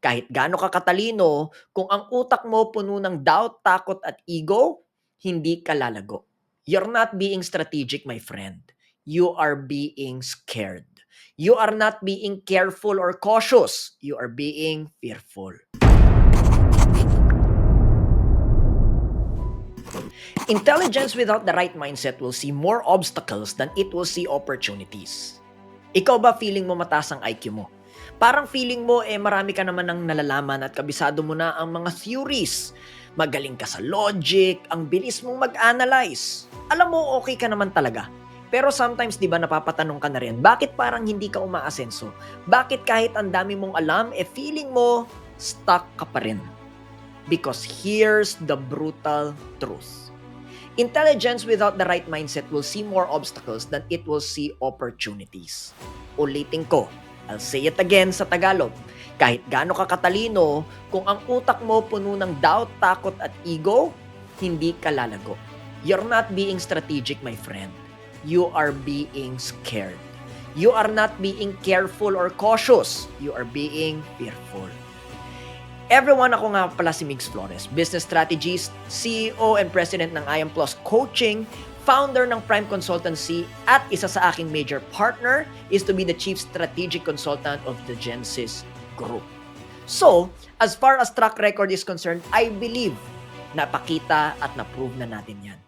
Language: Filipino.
Kahit gaano ka katalino, kung ang utak mo puno ng doubt, takot at ego, hindi ka lalago. You're not being strategic, my friend. You are being scared. You are not being careful or cautious. You are being fearful. Intelligence without the right mindset will see more obstacles than it will see opportunities. Ikaw ba feeling mo mataas ang IQ mo? Parang feeling mo marami ka naman ng nalalaman at kabisado mo na ang mga theories. Magaling ka sa logic, ang bilis mong mag-analyze. Alam mo, okay ka naman talaga. Pero sometimes, di ba, napapatanong ka na rin, bakit parang hindi ka umaasenso? Bakit kahit ang dami mong alam, feeling mo, stuck ka pa rin? Because here's the brutal truth. Intelligence without the right mindset will see more obstacles than it will see opportunities. Ulitin ko, I'll say it again sa Tagalog. Kahit gaano ka katalino, kung ang utak mo puno ng doubt, takot at ego, hindi ka lalago. You're not being strategic, my friend. You are being scared. You are not being careful or cautious. You are being fearful. Everyone, ako nga pala si Migs Flores, business strategist, CEO and president ng IAM Plus Coaching, founder ng Prime Consultancy, at isa sa aking major partner is to be the chief strategic consultant of the Genesis Group. So, as far as track record is concerned, I believe napakita at na-prove na natin yan.